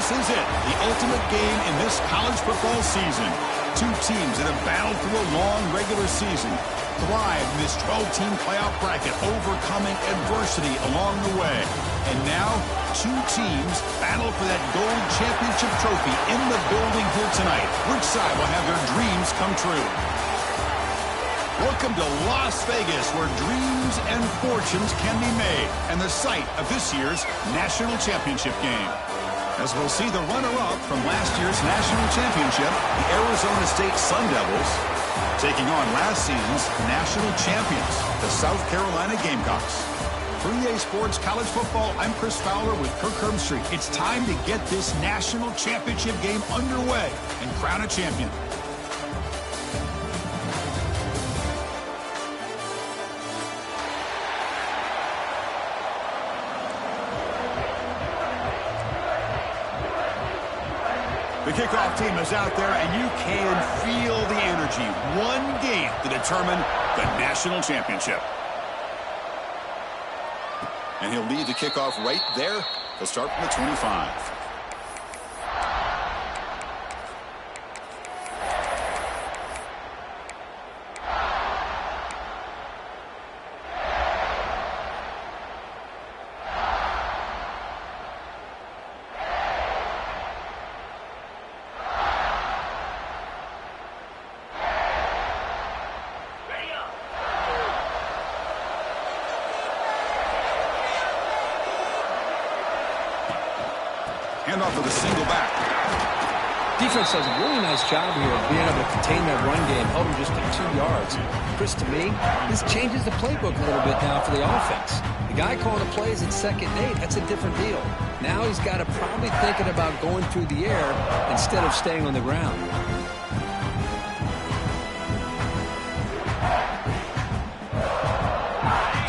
This is it, the ultimate game in this college football season. Two teams that have battled through a long regular season, thrived in this 12-team playoff bracket, overcoming adversity along the way. And now, two teams battle for that gold championship trophy in the building here tonight. Which side will have their dreams come true? Welcome to Las Vegas, where dreams and fortunes can be made, and the site of this year's national championship game. As we'll see the runner-up from last year's national championship, the Arizona State Sun Devils, taking on last season's national champions, the South Carolina Gamecocks. For EA Sports College Football, I'm Chris Fowler with Kirk Herbstreit. It's time to get this national championship game underway and crown a champion. The kickoff team is out there, and you can feel the energy. One game to determine the national championship. And he'll lead the kickoff right there. He'll start from the 25. Handoff with a single back. Defense does a really nice job here of being able to contain that run game, held him just at 2 yards. Chris, to me, this changes the playbook a little bit now for the offense. The guy calling the plays at 2nd and 8, that's a different deal. Now he's got to probably thinking about going through the air instead of staying on the ground.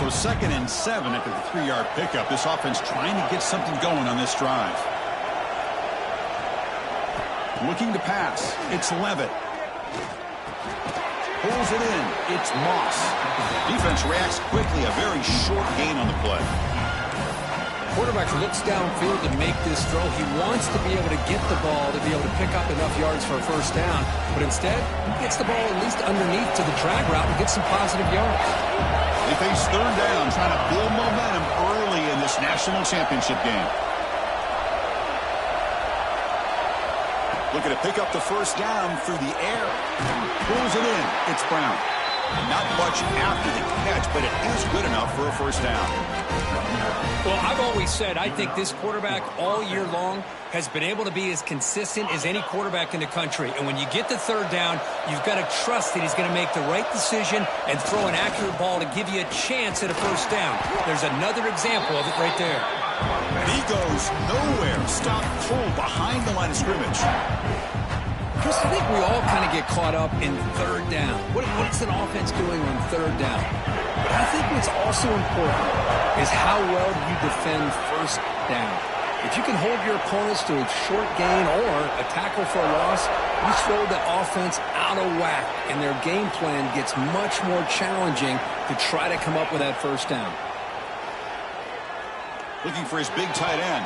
So 2nd and 7 after the 3-yard pickup. This offense trying to get something going on this drive. Looking to pass. It's Levitt. Pulls it in. It's Moss. Defense reacts quickly. A very short gain on the play. Quarterback looks downfield to make this throw. He wants to be able to get the ball to be able to pick up enough yards for a first down. But instead, he gets the ball at least underneath to the drag route and gets some positive yards. They face 3rd down, trying to build momentum early in this national championship game. Looking to pick up the first down through the air. Pulls it in. It's Brown. Not much after the catch, but it is good enough for a first down. Well, I've always said I think this quarterback all year long has been able to be as consistent as any quarterback in the country. And when you get the 3rd down, you've got to trust that he's going to make the right decision and throw an accurate ball to give you a chance at a first down. There's another example of it right there. And he goes nowhere. Stopped cold behind the line of scrimmage. Chris, I think we all kind of get caught up in 3rd down. What's an offense doing on 3rd down? But I think what's also important is how well you defend first down. If you can hold your opponents to a short gain or a tackle for a loss, you throw the offense out of whack, and their game plan gets much more challenging to try to come up with that first down. Looking for his big tight end.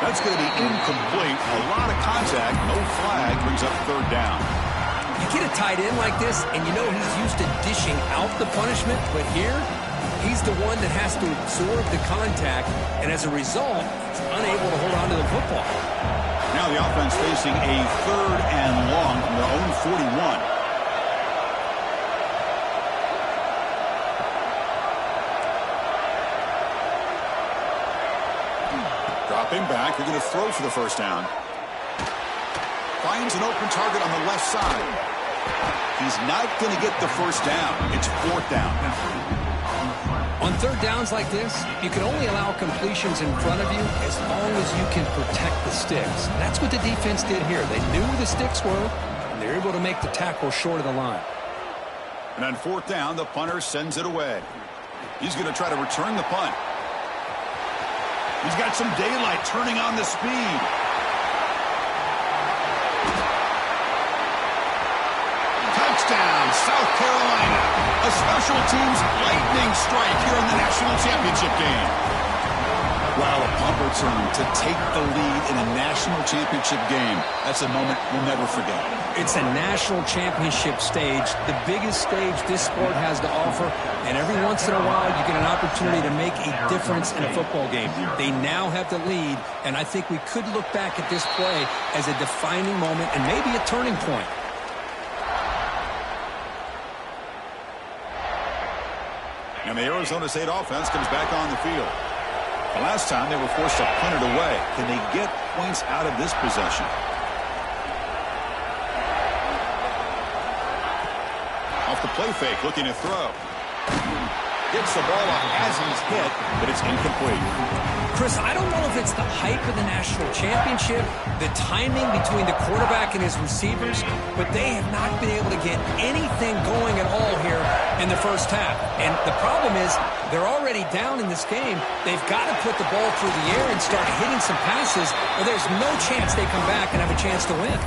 That's going to be incomplete. A lot of contact. No flag. Brings up 3rd down. You get a tight end like this, and you know he's used to dishing out the punishment, but here, he's the one that has to absorb the contact, and as a result, he's unable to hold on to the football. Now the offense facing a 3rd and long from their own 41. Dropping back, they're going to throw for the first down. Finds an open target on the left side. He's not going to get the first down. It's 4th down. On 3rd downs like this, you can only allow completions in front of you as long as you can protect the sticks. That's what the defense did here. They knew where the sticks were, and they were able to make the tackle short of the line. And on 4th down, the punter sends it away. He's going to try to return the punt. He's got some daylight, turning on the speed. Touchdown, South Carolina. A special teams lightning strike here in the national championship game. Well, a punt return to take the lead in a national championship game. That's a moment we'll never forget. It's a national championship stage, the biggest stage this sport has to offer, and every once in a while you get an opportunity to make a difference in a football game. They now have the lead, and I think we could look back at this play as a defining moment and maybe a turning point. And the Arizona State offense comes back on the field. The last time they were forced to punt it away. Can they get points out of this possession? Off the play fake, looking to throw. Gets the ball off as he's hit, but it's incomplete. Chris, I don't know if it's the hype of the national championship, the timing between the quarterback and his receivers, but they have not been able to get anything going at all here in the first half. And the problem is they're already down in this game. They've got to put the ball through the air and start hitting some passes, or there's no chance they come back and have a chance to win.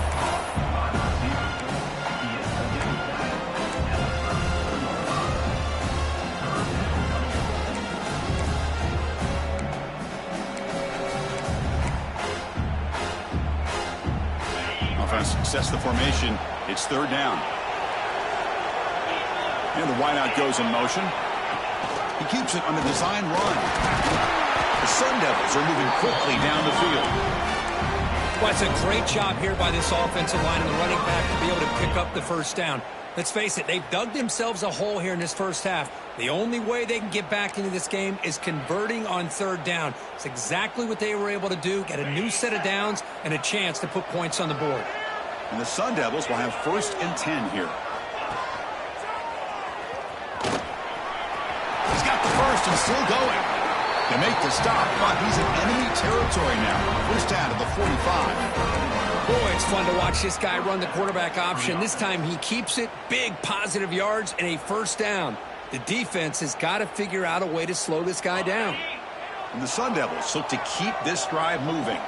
Sets the formation. It's third down. And the wideout goes in motion. He keeps it on the design run. The Sun Devils are moving quickly down the field. Well, it's a great job here by this offensive line and the running back to be able to pick up the first down. Let's face it, they've dug themselves a hole here in this first half. The only way they can get back into this game is converting on third down. It's exactly what they were able to do, get a new set of downs and a chance to put points on the board. And the Sun Devils will have 1st and 10 here. He's got the first and still going. They make the stop, but he's in enemy territory now. First down at the 45. Boy, it's fun to watch this guy run the quarterback option. This time he keeps it, big positive yards, and a first down. The defense has got to figure out a way to slow this guy down. And the Sun Devils look to keep this drive moving.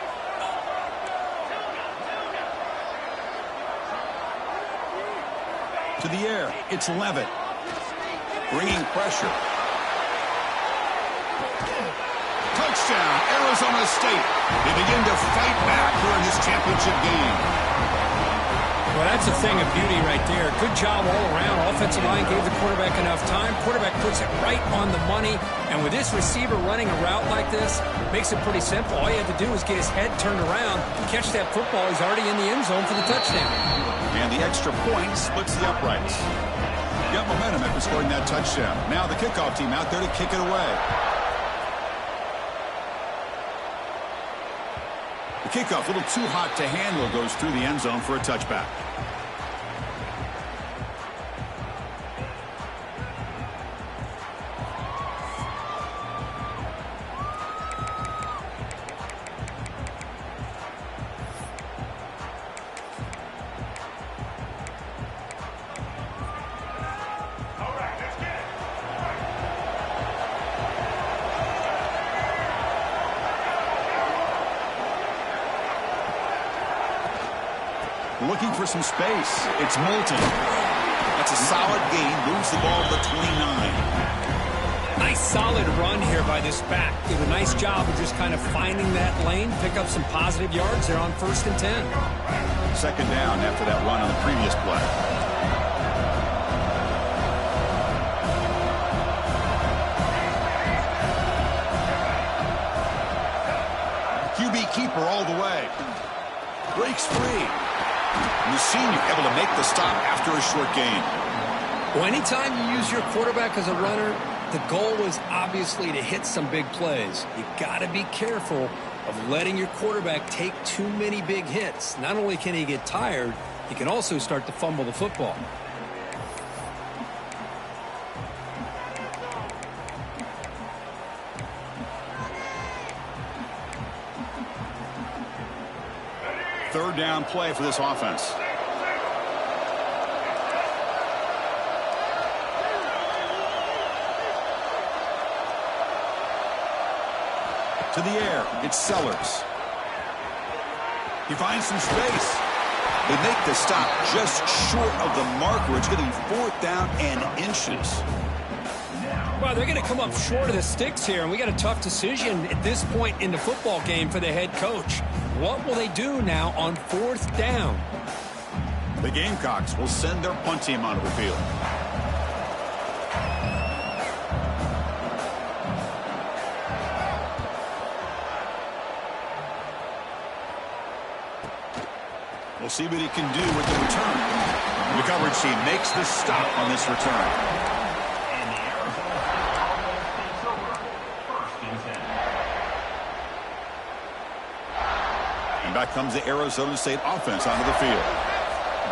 To the air, it's Levitt. Bringing pressure. Touchdown, Arizona State. They begin to fight back here in this championship game. Well, that's a thing of beauty right there. Good job all around. Offensive line gave the quarterback enough time. Quarterback puts it right on the money. And with this receiver running a route like this, makes it pretty simple. All you have to do is get his head turned around, catch that football. He's already in the end zone for the touchdown. And the extra point splits the uprights. Got momentum after scoring that touchdown. Now the kickoff team out there to kick it away. The kickoff, a little too hot to handle, goes through the end zone for a touchback. Looking for some space. It's Moulton. That's a solid gain. Moves the ball to the 29. Nice solid run here by this back. Did a nice job of just kind of finding that lane, pick up some positive yards there on 1st and 10. Second down after that run on the previous play. QB keeper all the way. Breaks free. And the senior able to make the stop after a short gain. Well, anytime you use your quarterback as a runner, the goal is obviously to hit some big plays. You got to be careful of letting your quarterback take too many big hits. Not only can he get tired, he can also start to fumble the football. Third down play for this offense. To the air, it's Sellers. He finds some space. They make the stop just short of the marker. It's going to be 4th down and inches. Well, they're going to come up short of the sticks here, and we got a tough decision at this point in the football game for the head coach. What will they do now on 4th down? The Gamecocks will send their punt team onto the field. We'll see what he can do with the return. The coverage team makes the stop on this return. And back comes the Arizona State offense onto the field.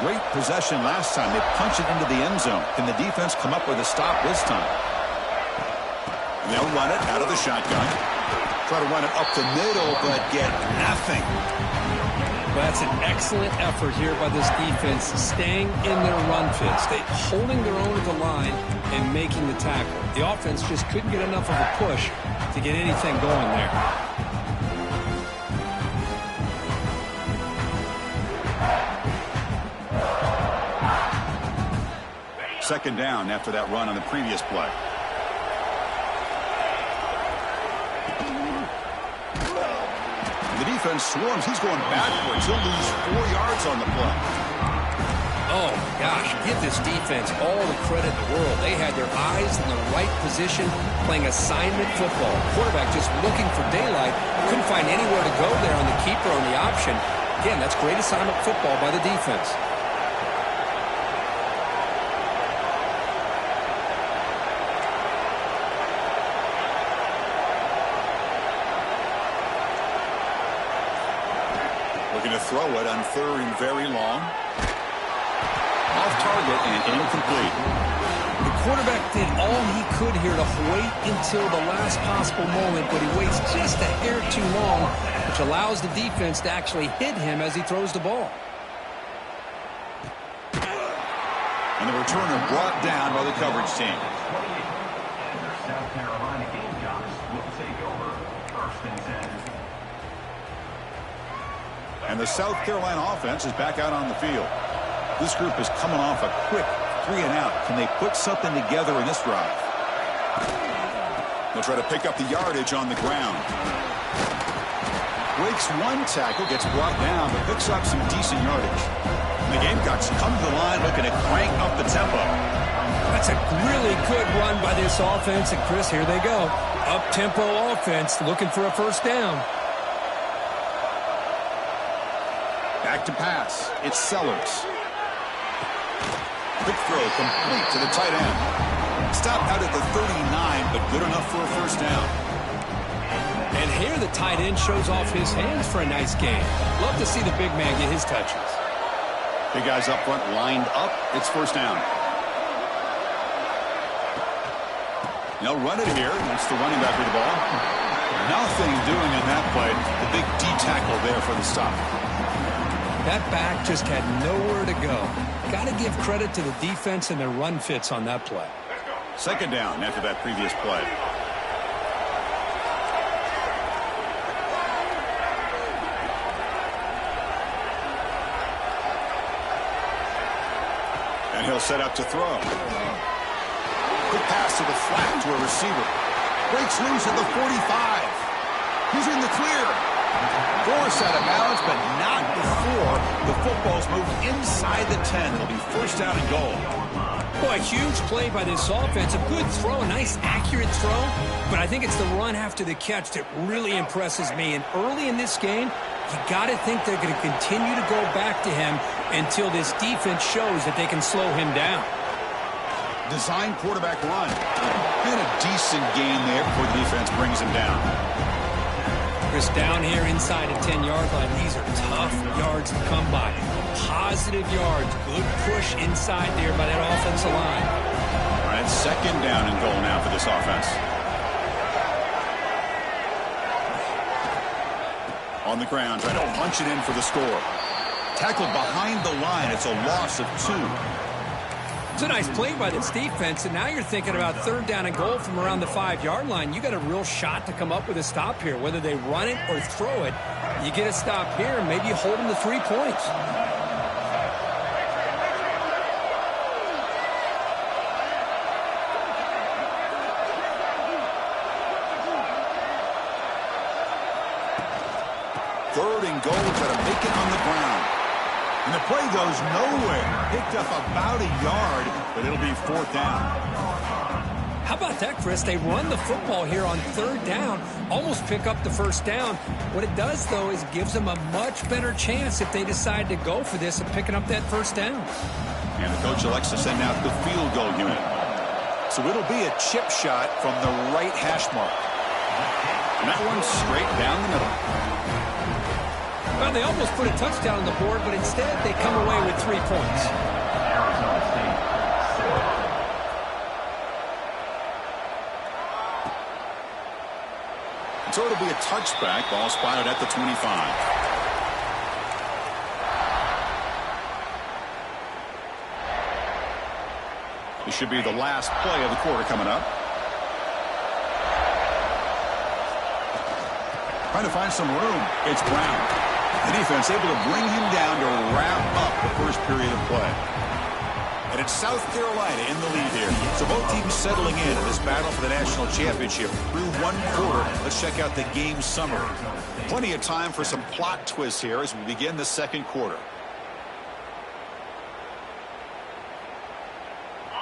Great possession last time. They punch it into the end zone. Can the defense come up with a stop this time? And they'll run it out of the shotgun. Try to run it up the middle, but get nothing. Well, that's an excellent effort here by this defense, staying in their run fits. They holding their own at the line and making the tackle. The offense just couldn't get enough of a push to get anything going there. Second down after that run on the previous play. The defense swarms. He's going backwards. He'll lose 4 yards on the play. Oh, gosh, give this defense all the credit in the world. They had their eyes in the right position, playing assignment football. Quarterback just looking for daylight. Couldn't find anywhere to go there on the keeper on the option. Again, that's great assignment football by the defense. To throw it on 3rd and very long. Off target and incomplete. The quarterback did all he could here to wait until the last possible moment, but he waits just a hair too long, which allows the defense to actually hit him as he throws the ball. And the returner brought down by the coverage team. South Carolina Gamecocks will take over 1st and 10. And the South Carolina offense is back out on the field. This group is coming off a quick 3-and-out. Can they put something together in this drive? They'll try to pick up the yardage on the ground. Breaks one tackle, gets brought down, but picks up some decent yardage. And the Gamecocks come to the line looking to crank up the tempo. That's a really good run by this offense. And, Chris, here they go. Up-tempo offense looking for a 1st down. Back to pass. It's Sellers. Quick throw complete to the tight end. Stopped out at the 39, but good enough for a 1st down. And here the tight end shows off his hands for a nice game. Love to see the big man get his touches. Big guys up front lined up. It's 1st down. They'll run it here. That's the running back with the ball. Nothing doing in that play. The big D tackle there for the stop. That back just had nowhere to go. Got to give credit to the defense and their run fits on that play. Second down after that previous play. And he'll set up to throw. Quick pass to the flat to a receiver. Breaks loose at the 45. He's in the clear. Forced out of balance, but not before the football's moved inside the 10. It'll be 1st down and goal. Boy, a huge play by this offense. A good throw, a nice accurate throw. But I think it's the run after the catch that really impresses me. And early in this game, you got to think they're going to continue to go back to him until this defense shows that they can slow him down. Design quarterback run. And a decent gain there before the defense brings him down. Chris, down here inside the 10-yard line, these are tough yards to come by. Positive yards, good push inside there by that offensive line. All right, 2nd down and goal now for this offense. On the ground, trying to punch it in for the score. Tackled behind the line. It's a loss of 2. It's a nice play by this defense, and now you're thinking about 3rd down and goal from around the 5-yard line. You got a real shot to come up with a stop here. Whether they run it or throw it, you get a stop here, and maybe you hold them to 3 points. 3rd and goal. Try to make it on the ground. And the play goes nowhere. Picked up about a yard, but it'll be 4th down. How about that, Chris? They run the football here on 3rd down, almost pick up the 1st down. What it does, though, is gives them a much better chance if they decide to go for this of picking up that 1st down. And the coach elects to send out the field goal unit. So it'll be a chip shot from the right hash mark. And that one's straight down the middle. Well, they almost put a touchdown on the board, but instead they come away with 3 points. Arizona State. So it'll be a touchback. Ball spotted at the 25. This should be the last play of the quarter coming up. Trying to find some room. It's Brown. The defense able to bring him down to wrap up the first period of play. And it's South Carolina in the lead here. So both teams settling in this battle for the national championship through 1 quarter. Let's check out the game summary. Plenty of time for some plot twists here as we begin the 2nd quarter.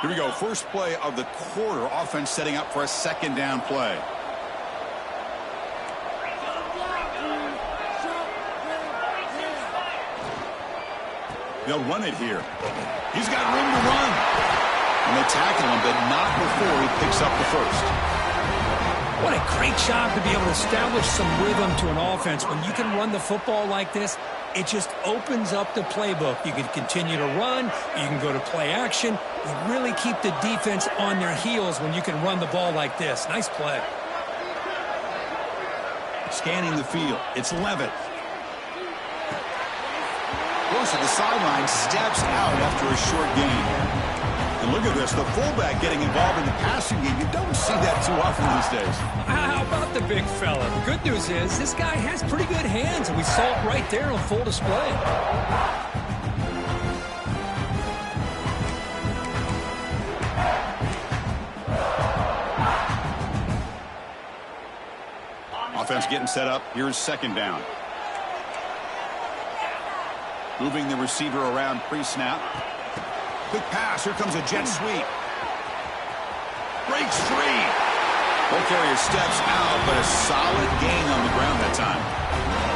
Here we go. First play of the quarter. Offense setting up for a 2nd down play. They'll run it here. He's got room to run. And they tackle him, but not before he picks up the 1st. What a great job to be able to establish some rhythm to an offense. When you can run the football like this, it just opens up the playbook. You can continue to run. You can go to play action. You really keep the defense on their heels when you can run the ball like this. Nice play. Scanning the field. It's Levitt. Goes to the sideline, steps out after a short gain. And look at this, the fullback getting involved in the passing game. You don't see that too often these days. How about the big fella? The good news is this guy has pretty good hands, and we saw it right there on full display. Offense getting set up. Here's 2nd down. Moving the receiver around pre-snap. Quick pass. Here comes a jet sweep. Breaks free. Ball carrier steps out, but a solid gain on the ground that time.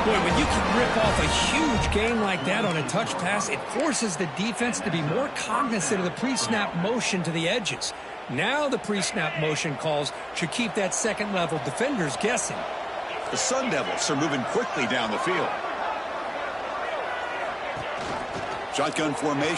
Boy, when you can rip off a huge gain like that on a touch pass, it forces the defense to be more cognizant of the pre-snap motion to the edges. Now the pre-snap motion calls should keep that second-level defenders guessing. The Sun Devils are moving quickly down the field. Shotgun formation.